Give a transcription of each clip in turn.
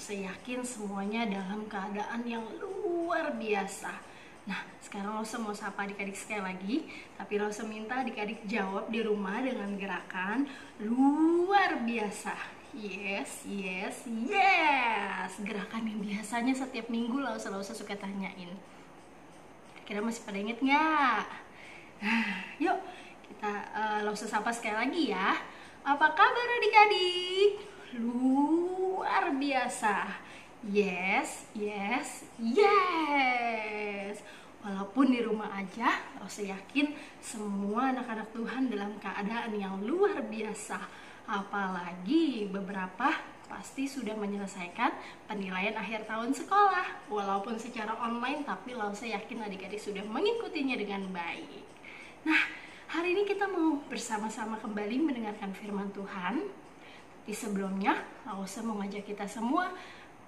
Lause yakin semuanya dalam keadaan yang luar biasa. Nah, sekarang Lause mau sapa adik-adik sekali lagi, tapi Lause minta adik-adik jawab di rumah dengan gerakan luar biasa. Yes, yes, yes. Gerakan yang biasanya setiap minggu Lause suka tanyain. Kira masih pada inget nggak? Nah, yuk kita Lause sapa sekali lagi ya. Apa kabar adik-adik? Luar biasa. Yes, yes, yes. Walaupun di rumah aja, Lause yakin semua anak-anak Tuhan dalam keadaan yang luar biasa. Apalagi beberapa pasti sudah menyelesaikan penilaian akhir tahun sekolah. Walaupun secara online, tapi Lause yakin adik-adik sudah mengikutinya dengan baik. Nah, hari ini kita mau bersama-sama kembali mendengarkan firman Tuhan. Di sebelumnya, Lause mau ngajak kita semua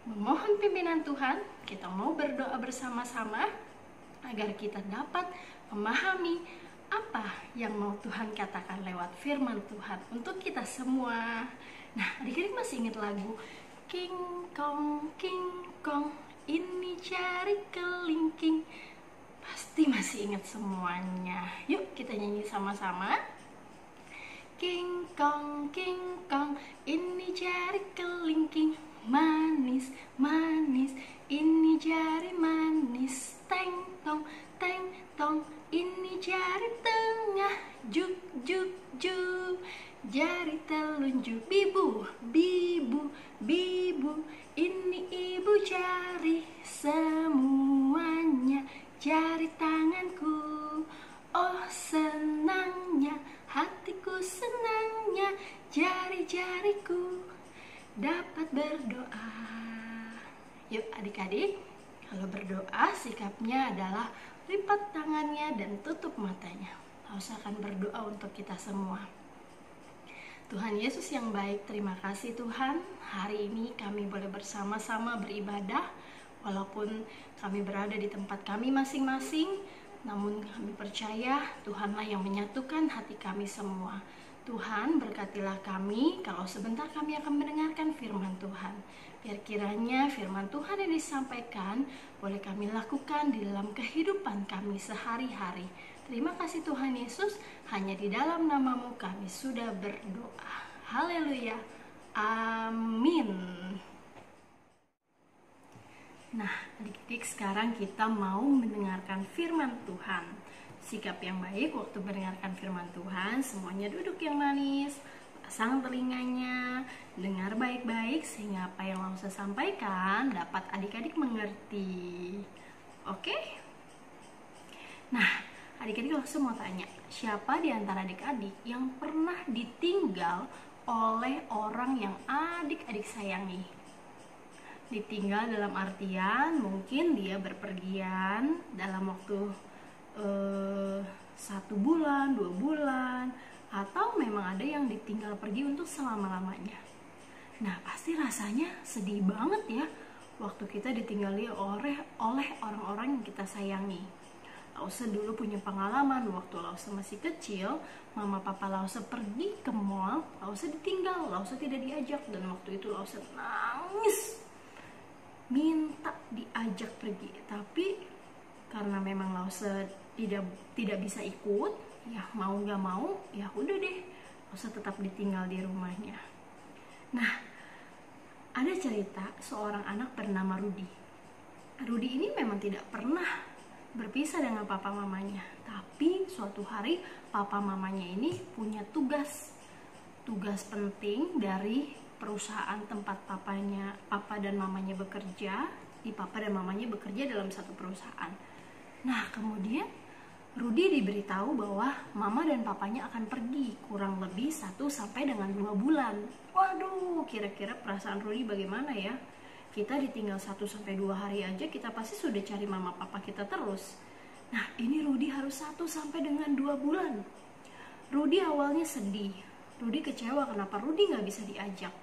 memohon pimpinan Tuhan. Kita mau berdoa bersama-sama agar kita dapat memahami apa yang mau Tuhan katakan lewat firman Tuhan untuk kita semua. Nah, adik-adik masih ingat lagu King Kong, ini cari kelingking? Pasti masih ingat semuanya. Yuk kita nyanyi sama-sama. King Kong, ini jari kelingking, manis, manis, ini jari manis, teng tong, ini jari tengah, juk, juk, juk, jari telunjuk, bibu, bibu, bibu, ini ibu jari semuanya, jari tanganku, oh senangnya, hatiku senangnya, jari-jariku dapat berdoa. Yuk adik-adik, kalau berdoa sikapnya adalah lipat tangannya dan tutup matanya. Lause akan berdoa untuk kita semua. Tuhan Yesus yang baik, terima kasih Tuhan. Hari ini kami boleh bersama-sama beribadah. Walaupun kami berada di tempat kami masing-masing, namun kami percaya Tuhanlah yang menyatukan hati kami semua. Tuhan berkatilah kami kalau sebentar kami akan mendengarkan firman Tuhan. Biar kiranya firman Tuhan yang disampaikan boleh kami lakukan di dalam kehidupan kami sehari-hari. Terima kasih Tuhan Yesus, hanya di dalam namamu kami sudah berdoa. Haleluya, amin. Nah, adik-adik, sekarang kita mau mendengarkan firman Tuhan. Sikap yang baik waktu mendengarkan firman Tuhan, semuanya duduk yang manis, pasang telinganya, dengar baik-baik sehingga apa yang Lause sampaikan dapat adik-adik mengerti. Oke? Nah, adik-adik, Lause mau tanya, siapa di antara adik-adik yang pernah ditinggal oleh orang yang adik-adik sayangi? Ditinggal dalam artian mungkin dia berpergian dalam waktu 1 bulan, 2 bulan, atau memang ada yang ditinggal pergi untuk selama-lamanya. Nah, pasti rasanya sedih banget ya waktu kita ditinggali oleh orang-orang yang kita sayangi. Lause dulu punya pengalaman waktu Lause masih kecil, mama papa Lause pergi ke mall, Lause ditinggal, Lause tidak diajak, dan waktu itu Lause nangis minta diajak pergi, tapi karena memang Lause tidak bisa ikut, ya mau nggak mau, ya udah deh, Lause tetap ditinggal di rumahnya. Nah, ada cerita seorang anak bernama Rudy. Rudy ini memang tidak pernah berpisah dengan papa mamanya, tapi suatu hari papa mamanya ini punya tugas penting dari perusahaan tempat papa dan mamanya bekerja. Papa dan mamanya bekerja dalam satu perusahaan. Nah, kemudian Rudy diberitahu bahwa mama dan papanya akan pergi kurang lebih 1 sampai dengan 2 bulan. Waduh, kira-kira perasaan Rudy bagaimana ya? Kita ditinggal 1 sampai 2 hari aja, kita pasti sudah cari mama papa kita terus. Nah, ini Rudy harus 1 sampai dengan 2 bulan. Rudy awalnya sedih. Rudy kecewa kenapa Rudy nggak bisa diajak.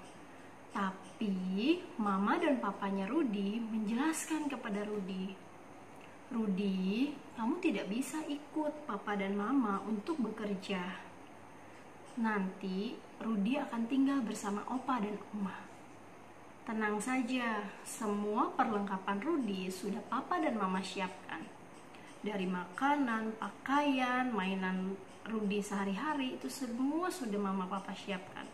Tapi mama dan papanya Rudy menjelaskan kepada Rudy, Rudy, kamu tidak bisa ikut papa dan mama untuk bekerja. Nanti Rudy akan tinggal bersama opa dan oma. Tenang saja, semua perlengkapan Rudy sudah papa dan mama siapkan. Dari makanan, pakaian, mainan Rudy sehari-hari itu semua sudah mama papa siapkan.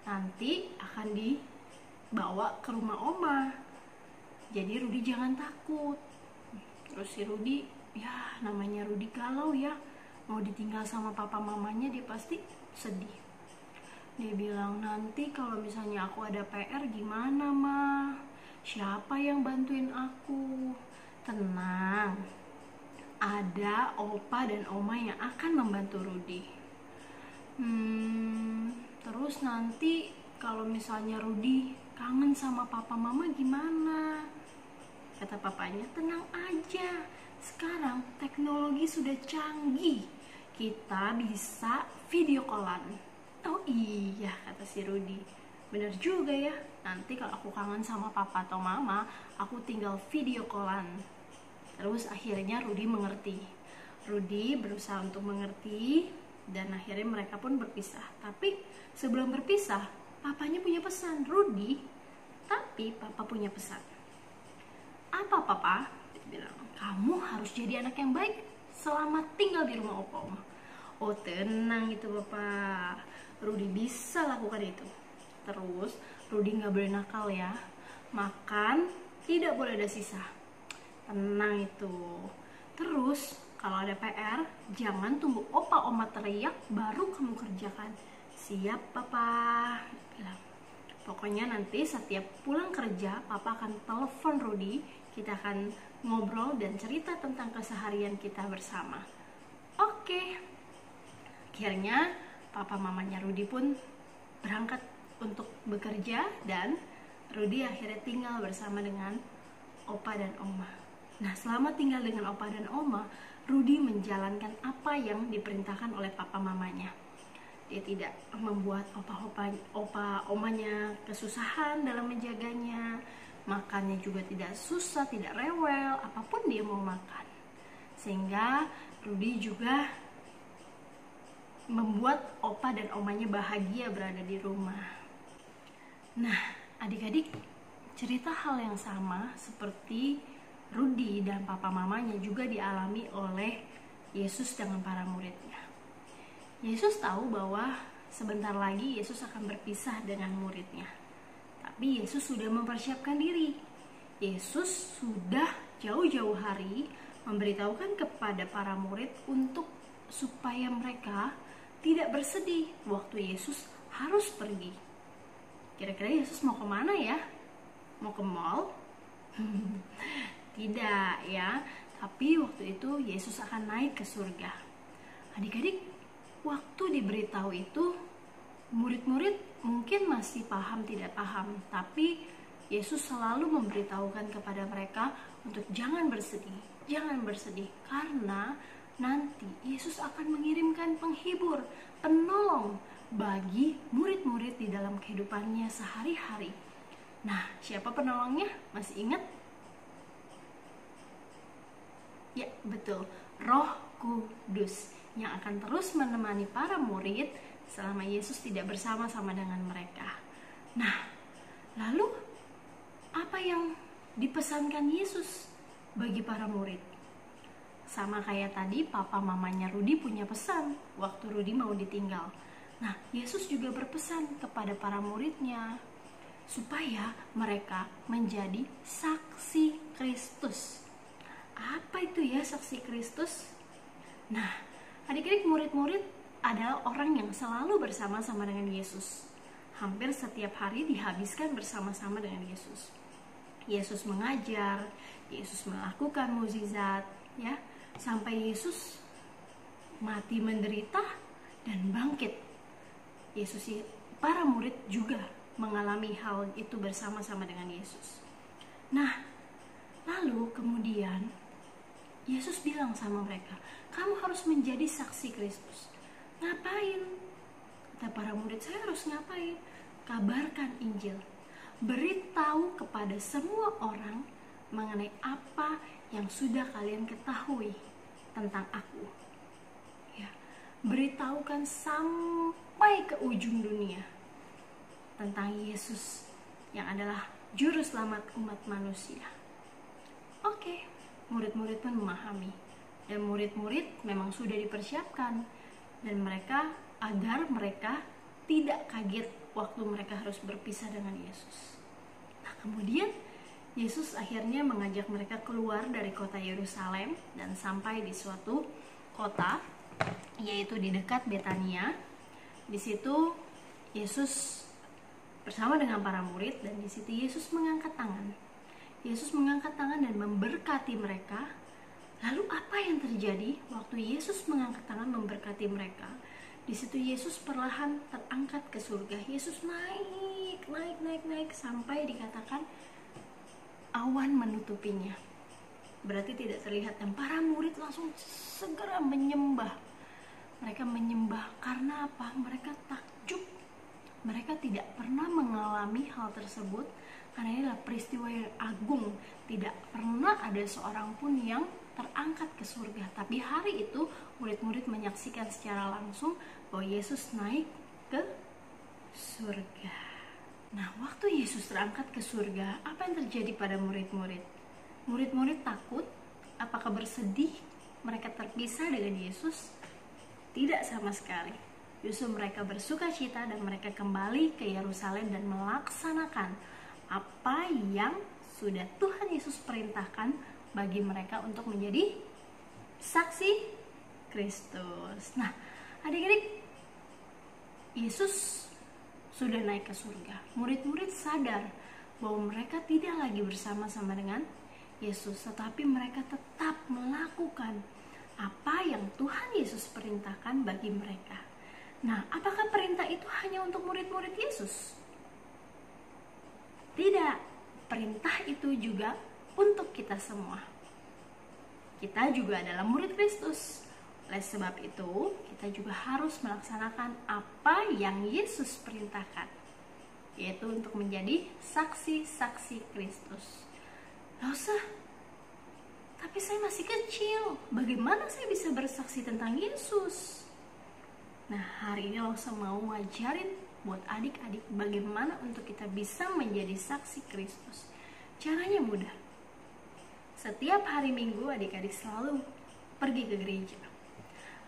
Nanti akan dibawa ke rumah oma. Jadi Rudy jangan takut. Terus si Rudy, ya namanya Rudy galau ya, mau ditinggal sama papa mamanya dia pasti sedih. Dia bilang, nanti kalau misalnya aku ada PR gimana ma? Siapa yang bantuin aku? Tenang, ada opa dan oma yang akan membantu Rudy. Terus nanti kalau misalnya Rudy kangen sama papa mama gimana? Kata papanya, tenang aja, sekarang teknologi sudah canggih, kita bisa video callan. Oh iya, kata si Rudy, bener juga ya, nanti kalau aku kangen sama papa atau mama, aku tinggal video callan. Terus akhirnya Rudy mengerti. Rudy berusaha untuk mengerti dan akhirnya mereka pun berpisah. Tapi sebelum berpisah, papanya punya pesan. Rudy, tapi papa punya pesan. Apa papa? Dia bilang, kamu harus jadi anak yang baik selama tinggal di rumah opa oma. Oh tenang itu bapak, Rudy bisa lakukan itu. Terus Rudy nggak boleh nakal ya, makan tidak boleh ada sisa. Tenang itu. Terus kalau ada PR, jangan tunggu opa oma teriak baru kamu kerjakan. Siap papa, bilang. Pokoknya nanti setiap pulang kerja, papa akan telepon Rudy, kita akan ngobrol dan cerita tentang keseharian kita bersama. Oke. Akhirnya papa mamanya Rudy pun berangkat untuk bekerja dan Rudy akhirnya tinggal bersama dengan opa dan oma. Nah, selama tinggal dengan opa dan oma, Rudy menjalankan apa yang diperintahkan oleh papa mamanya. Dia tidak membuat opa omanya kesusahan dalam menjaganya. Makannya juga tidak susah, tidak rewel, apapun dia mau makan. Sehingga Rudy juga membuat opa dan omanya bahagia berada di rumah. Nah, adik-adik, cerita hal yang sama seperti Rudy dan papa mamanya juga dialami oleh Yesus dengan para muridnya. Yesus tahu bahwa sebentar lagi Yesus akan berpisah dengan muridnya. Tapi Yesus sudah mempersiapkan diri. Yesus sudah jauh-jauh hari memberitahukan kepada para murid supaya mereka tidak bersedih waktu Yesus harus pergi. Kira-kira Yesus mau kemana ya? Mau ke mall? Tidak ya. Tapi waktu itu Yesus akan naik ke surga. Adik-adik, waktu diberitahu itu, murid-murid mungkin masih paham tidak paham. Tapi Yesus selalu memberitahukan kepada mereka untuk jangan bersedih. Jangan bersedih karena nanti Yesus akan mengirimkan penghibur, penolong bagi murid-murid di dalam kehidupannya sehari-hari. Nah, siapa penolongnya? Masih ingat? Ya, betul. Roh Kudus yang akan terus menemani para murid selama Yesus tidak bersama-sama dengan mereka. Nah, lalu apa yang dipesankan Yesus bagi para murid? Sama kayak tadi, papa mamanya Rudy punya pesan waktu Rudy mau ditinggal. Nah, Yesus juga berpesan kepada para muridnya supaya mereka menjadi saksi Kristus. Apa itu ya saksi Kristus? Nah, adik-adik, murid-murid adalah orang yang selalu bersama-sama dengan Yesus. Hampir setiap hari dihabiskan bersama-sama dengan Yesus. Yesus mengajar, Yesus melakukan mukjizat, ya, sampai Yesus mati menderita dan bangkit. Para murid juga mengalami hal itu bersama-sama dengan Yesus. Nah, lalu kemudian Yesus bilang sama mereka, kamu harus menjadi saksi Kristus. Ngapain? Kata para murid, saya harus ngapain? Kabarkan Injil. Beritahu kepada semua orang mengenai apa yang sudah kalian ketahui tentang aku. Ya, beritahukan sampai ke ujung dunia tentang Yesus yang adalah juru selamat umat manusia. Oke, murid-murid pun memahami, dan murid-murid memang sudah dipersiapkan dan agar mereka tidak kaget waktu mereka harus berpisah dengan Yesus. Nah, kemudian Yesus akhirnya mengajak mereka keluar dari kota Yerusalem dan sampai di suatu kota, yaitu di dekat Betania. Di situ Yesus bersama dengan para murid, dan di situ Yesus mengangkat tangan. Yesus mengangkat tangan dan memberkati mereka. Lalu apa yang terjadi waktu Yesus mengangkat tangan memberkati mereka? Di situ Yesus perlahan terangkat ke surga. Yesus naik sampai dikatakan awan menutupinya. Berarti tidak terlihat, dan para murid langsung segera menyembah. Mereka menyembah karena apa? Mereka takjub. Mereka tidak pernah mengalami hal tersebut, karena ini adalah peristiwa yang agung. Tidak pernah ada seorang pun yang terangkat ke surga. Tapi hari itu murid-murid menyaksikan secara langsung bahwa Yesus naik ke surga. Nah, waktu Yesus terangkat ke surga, apa yang terjadi pada murid-murid? Murid-murid takut? Apakah bersedih mereka terpisah dengan Yesus? Tidak sama sekali. Justru mereka bersuka cita dan mereka kembali ke Yerusalem dan melaksanakan apa yang sudah Tuhan Yesus perintahkan bagi mereka untuk menjadi saksi Kristus. Nah, adik-adik, Yesus sudah naik ke surga. Murid-murid sadar bahwa mereka tidak lagi bersama-sama dengan Yesus, tetapi mereka tetap melakukan apa yang Tuhan Yesus perintahkan bagi mereka. Nah, apakah perintah itu hanya untuk murid-murid Yesus? Tidak, perintah itu juga untuk kita semua. Kita juga adalah murid Kristus. Oleh sebab itu, kita juga harus melaksanakan apa yang Yesus perintahkan, yaitu untuk menjadi saksi-saksi Kristus. Gak usah, tapi saya masih kecil, bagaimana saya bisa bersaksi tentang Yesus? Nah, hari ini Losa mau ngajarin buat adik-adik bagaimana untuk kita bisa menjadi saksi Kristus. Caranya mudah. Setiap hari Minggu adik-adik selalu pergi ke gereja.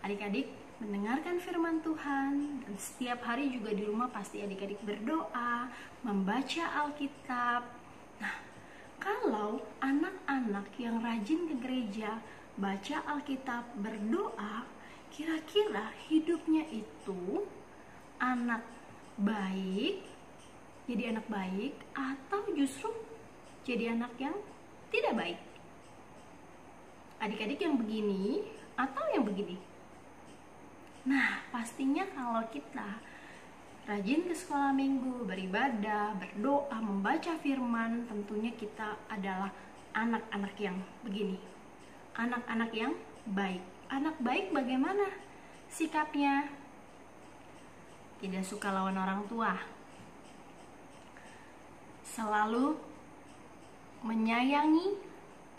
Adik-adik mendengarkan firman Tuhan, dan setiap hari juga di rumah pasti adik-adik berdoa, membaca Alkitab. Nah, kalau anak-anak yang rajin ke gereja, baca Alkitab, berdoa, kira-kira hidupnya itu anak baik, jadi anak baik, atau justru jadi anak yang tidak baik? Adik-adik yang begini atau yang begini? Nah, pastinya kalau kita rajin ke sekolah minggu, beribadah, berdoa, membaca firman, tentunya kita adalah anak-anak yang begini, anak-anak yang baik. Anak baik bagaimana sikapnya? Tidak suka lawan orang tua, selalu menyayangi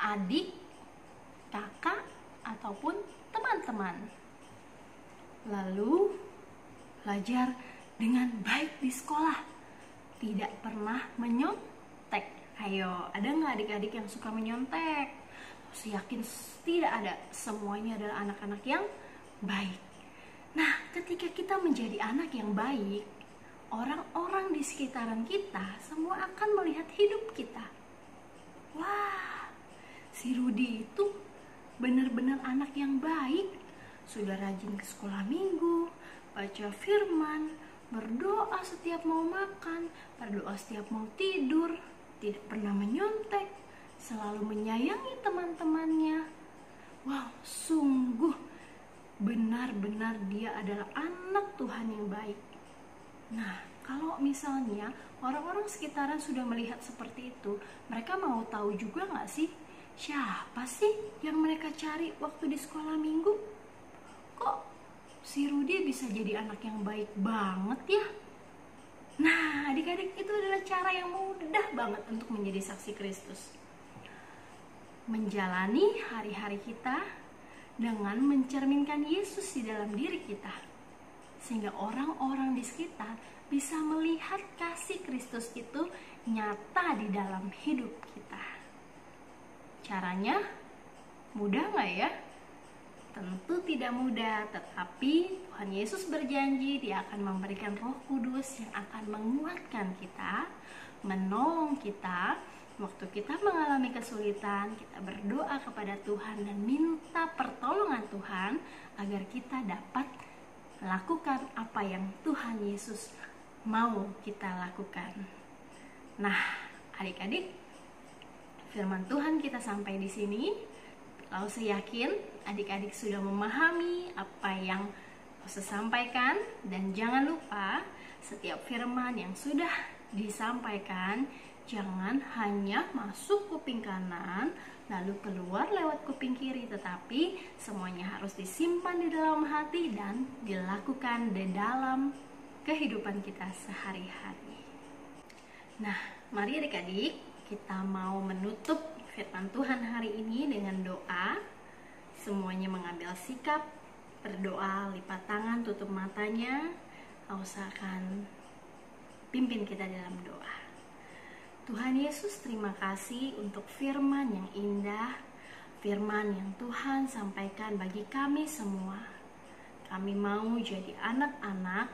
adik, kakak, ataupun teman-teman. Lalu belajar dengan baik di sekolah, tidak pernah menyontek. Ayo, ada nggak adik-adik yang suka menyontek? Saya yakin tidak ada. Semuanya adalah anak-anak yang baik. Nah, ketika kita menjadi anak yang baik, orang-orang di sekitaran kita semua akan melihat hidup kita. Wah, si Rudi itu benar-benar anak yang baik. Sudah rajin ke sekolah minggu, baca firman, berdoa setiap mau makan, berdoa setiap mau tidur, tidak pernah menyontek, selalu menyayangi teman-temannya. Wow, sungguh benar-benar dia adalah anak Tuhan yang baik. Nah, kalau misalnya orang-orang sekitaran sudah melihat seperti itu, mereka mau tahu juga nggak sih siapa sih yang mereka cari waktu di sekolah minggu? Kok si Rudi bisa jadi anak yang baik banget ya? Nah, adik-adik, itu adalah cara yang mudah banget untuk menjadi saksi Kristus. Menjalani hari-hari kita dengan mencerminkan Yesus di dalam diri kita, sehingga orang-orang di sekitar bisa melihat kasih Kristus itu nyata di dalam hidup kita. Caranya mudah nggak ya? Tentu tidak mudah, tetapi Tuhan Yesus berjanji Dia akan memberikan Roh Kudus yang akan menguatkan kita, menolong kita. Waktu kita mengalami kesulitan, kita berdoa kepada Tuhan dan minta pertolongan Tuhan agar kita dapat melakukan apa yang Tuhan Yesus mau kita lakukan. Nah, adik-adik, firman Tuhan kita sampai di sini. Lalu saya yakin adik-adik sudah memahami apa yang saya sampaikan, dan jangan lupa setiap firman yang sudah disampaikan jangan hanya masuk kuping kanan lalu keluar lewat kuping kiri, tetapi semuanya harus disimpan di dalam hati dan dilakukan di dalam kehidupan kita sehari-hari. Nah, mari adik-adik, kita mau menutup firman Tuhan hari ini dengan doa. Semuanya mengambil sikap, berdoa, lipat tangan, tutup matanya. Usahakan pimpin kita dalam doa. Tuhan Yesus, terima kasih untuk firman yang indah, firman yang Tuhan sampaikan bagi kami semua. Kami mau jadi anak-anak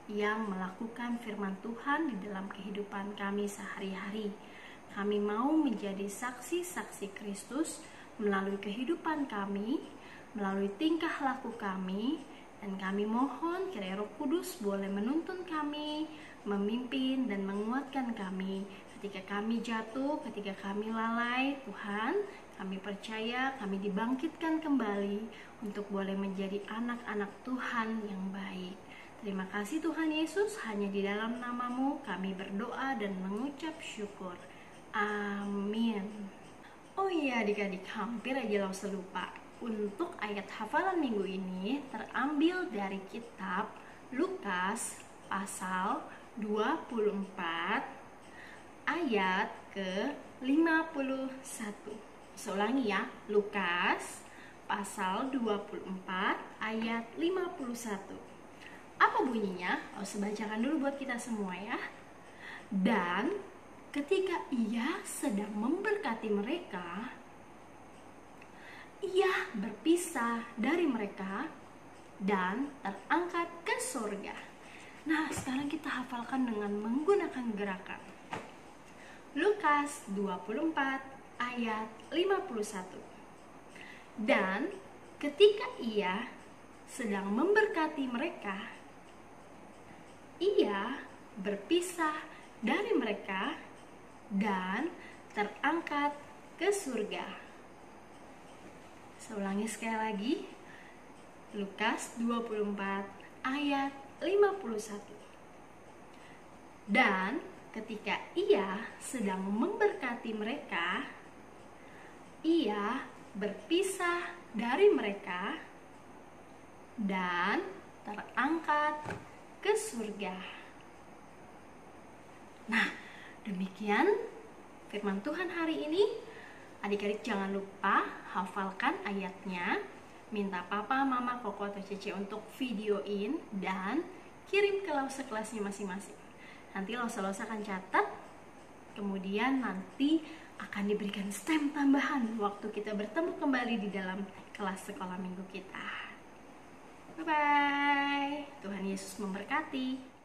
yang melakukan firman Tuhan di dalam kehidupan kami sehari-hari. Kami mau menjadi saksi-saksi Kristus melalui kehidupan kami, melalui tingkah laku kami, dan kami mohon kiranya Roh Kudus boleh menuntun kami, memimpin dan menguatkan kami. Ketika kami jatuh, ketika kami lalai, Tuhan, kami percaya kami dibangkitkan kembali untuk boleh menjadi anak-anak Tuhan yang baik. Terima kasih Tuhan Yesus, hanya di dalam nama-Mu kami berdoa dan mengucap syukur. Amin. Oh iya adik-adik, hampir aja langsung lupa. Untuk ayat hafalan minggu ini terambil dari kitab Lukas pasal 24 ayat ke-51. Saya ulangi ya, Lukas pasal 24 ayat 51. Apa bunyinya? Saya bacakan dulu buat kita semua ya. Dan ketika Ia sedang memberkati mereka, Ia berpisah dari mereka dan terangkat ke surga. Nah, sekarang kita hafalkan dengan menggunakan gerakan. Lukas 24 ayat 51. Dan ketika Ia sedang memberkati mereka, Ia berpisah dari mereka dan terangkat ke surga. Saya ulangi sekali lagi. Lukas 24 ayat 51. Dan ketika Ia sedang memberkati mereka, Ia berpisah dari mereka dan terangkat ke surga. Nah, demikian firman Tuhan hari ini. Adik-adik jangan lupa hafalkan ayatnya. Minta papa, mama, koko, atau cece untuk videoin dan kirim ke lausa kelasnya masing-masing. Nanti lausa-lausa akan catat, kemudian nanti akan diberikan stem tambahan waktu kita bertemu kembali di dalam kelas sekolah minggu kita. Bye-bye. Tuhan Yesus memberkati.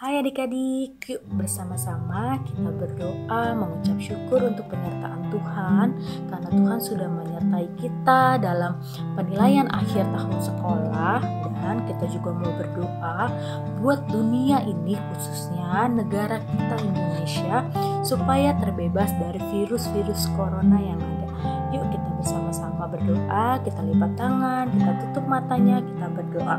Hai adik-adik, yuk bersama-sama kita berdoa mengucap syukur untuk penyertaan Tuhan, karena Tuhan sudah menyertai kita dalam penilaian akhir tahun sekolah. Dan kita juga mau berdoa buat dunia ini, khususnya negara kita Indonesia, supaya terbebas dari virus-virus corona yang ada. Yuk kita bersama-sama berdoa, kita lipat tangan, kita tutup matanya, kita berdoa.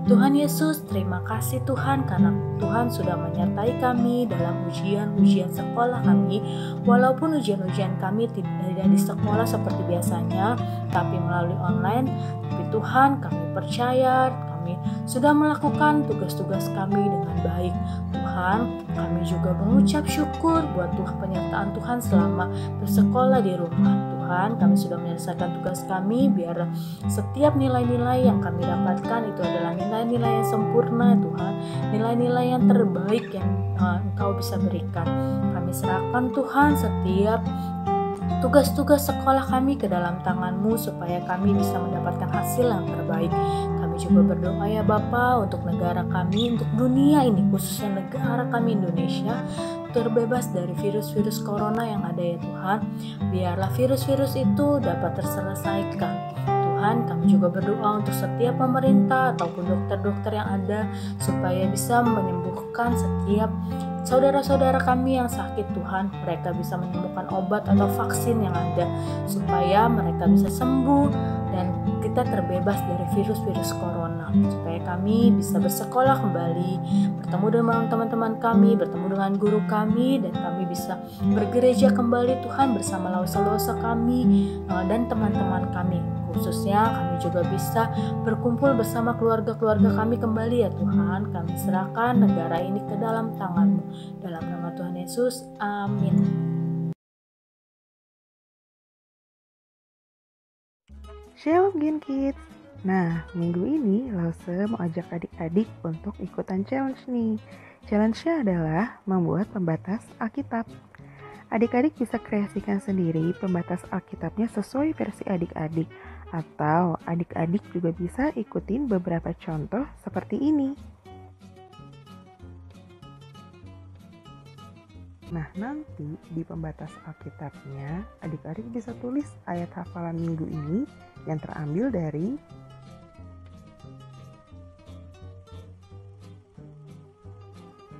Tuhan Yesus, terima kasih Tuhan karena Tuhan sudah menyertai kami dalam ujian-ujian sekolah kami. Walaupun ujian-ujian kami tidak di sekolah seperti biasanya, tapi melalui online. Tapi Tuhan, kami percaya kami sudah melakukan tugas-tugas kami dengan baik. Tuhan, kami juga mengucap syukur buat Tuhan penyertaan Tuhan selama bersekolah di rumah. Tuhan, Tuhan, kami sudah menyelesaikan tugas kami. Biar setiap nilai-nilai yang kami dapatkan itu adalah nilai-nilai yang sempurna Tuhan, nilai-nilai yang terbaik yang Engkau bisa berikan. Kami serahkan Tuhan setiap tugas-tugas sekolah kami ke dalam tangan-Mu supaya kami bisa mendapatkan hasil yang terbaik. Kami juga berdoa ya Bapa untuk negara kami, untuk dunia ini, khususnya negara kami Indonesia, terbebas dari virus-virus corona yang ada ya Tuhan. Biarlah virus-virus itu dapat terselesaikan. Tuhan, kami juga berdoa untuk setiap pemerintah ataupun dokter-dokter yang ada supaya bisa menyembuhkan setiap saudara-saudara kami yang sakit Tuhan. Mereka bisa menemukan obat atau vaksin yang ada supaya mereka bisa sembuh dan kita terbebas dari virus-virus corona, supaya kami bisa bersekolah kembali, bertemu dengan teman-teman kami, bertemu dengan guru kami, dan kami bisa bergereja kembali Tuhan bersama lausa-lausa kami dan teman-teman kami. Khususnya kami juga bisa berkumpul bersama keluarga-keluarga kami kembali ya Tuhan. Kami serahkan negara ini ke dalam tangan-Mu. Dalam nama Tuhan Yesus, amin. Shalom Gen Kids. Nah, minggu ini Lause mau ajak adik-adik untuk ikutan challenge nih. Challenge-nya adalah membuat pembatas Alkitab. Adik-adik bisa kreasikan sendiri pembatas Alkitabnya sesuai versi adik-adik, atau adik-adik juga bisa ikutin beberapa contoh seperti ini. Nah, nanti di pembatas Alkitabnya, adik-adik bisa tulis ayat hafalan minggu ini yang terambil dari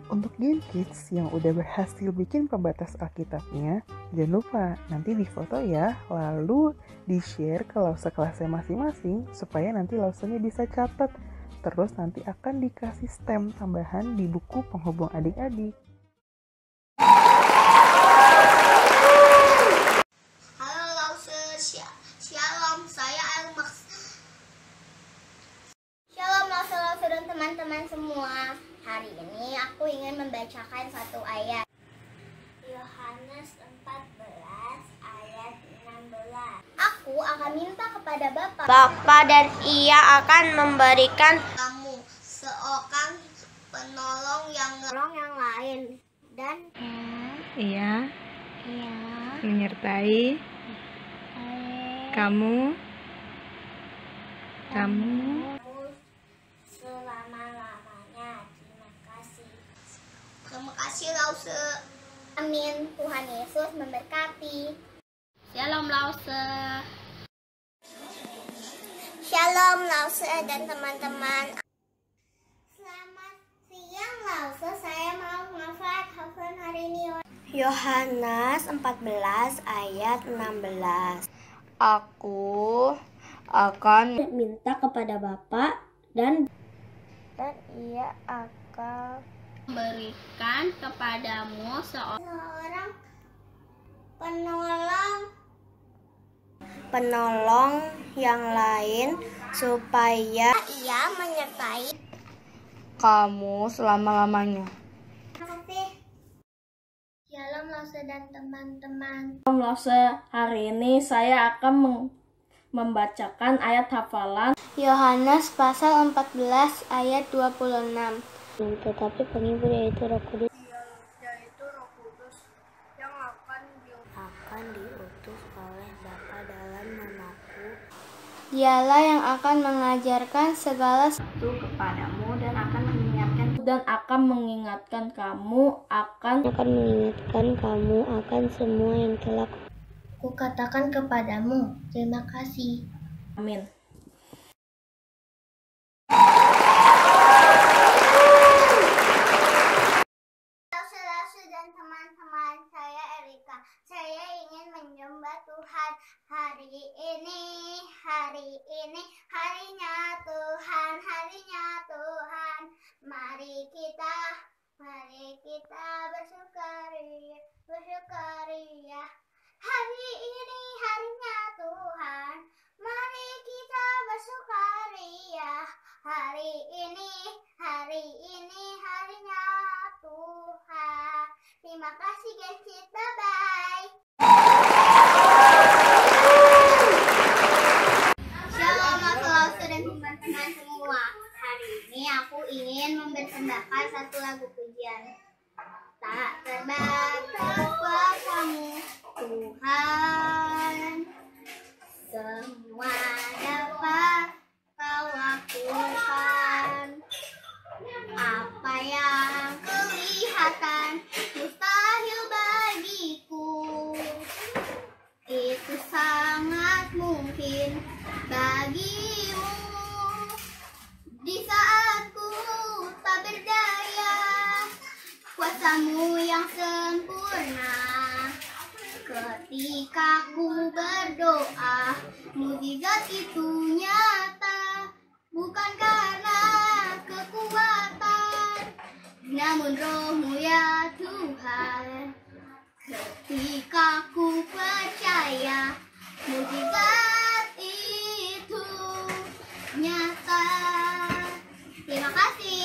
Untuk Gen Kids yang udah berhasil bikin pembatas Alkitabnya, jangan lupa nanti difoto ya, lalu di-share ke lausa kelasnya masing-masing supaya nanti lausanya bisa catat. Terus nanti akan dikasih stem tambahan di buku penghubung adik-adik. Halo Lause, Shalom, saya Elmax. Shalom Lause dan teman-teman semua. Hari ini aku ingin membacakan satu ayat. Yohanes 14 ayat 16. Aku akan minta kepada Bapa dan Ia akan memberikan kamu seorang penolong yang lain dan Ia menyertai kamu selama-lamanya. Terima kasih Lause. Amin. Tuhan Yesus memberkati. Shalom Lause. Shalom Lause dan teman-teman. Selamat siang Lause. Saya mau menghafal hafalan hari ini. Yohanes 14 ayat 16. Aku akan minta kepada Bapa dan Ia akan Berikan kepadamu seorang penolong yang lain supaya Ia menyertai kamu selama-lamanya. Terima kasih. Shalom Lause dan teman-teman. Shalom Lause. Hari ini saya akan membacakan ayat hafalan Yohanes pasal 14 ayat 26. Tetapi penghibur yaitu Roh Kudus yang akan diutus oleh Bapa dalam namaku. Dialah yang akan mengajarkan segala sesuatu kepadamu dan akan mengingatkan kamu akan semua yang telah kukatakan kepadamu. Terima kasih. Amin. Dan teman-teman, saya Erika. Saya ingin menyembah Tuhan hari ini. Harinya Tuhan. Mari kita bersukaria. Hari ini harinya Tuhan. Mari kita bersukaria. Hari ini harinya Tuhan. Terima kasih Gen Kids. Bye-bye. membawakan satu lagu pujian. Tak terbatas kuasamu Tuhan, semua dapat kau lakukan. Apa yang kelihatan mustahil bagiku, itu sangat mungkin bagimu. Di saat ku tak berdaya, kuasamu yang sempurna. Ketika ku berdoa, mukjizat itu nyata, bukan karena kekuatan, namun Roh-Mu ya Tuhan. Ketika ku percaya, mukjizat itu nyata. Terima kasih.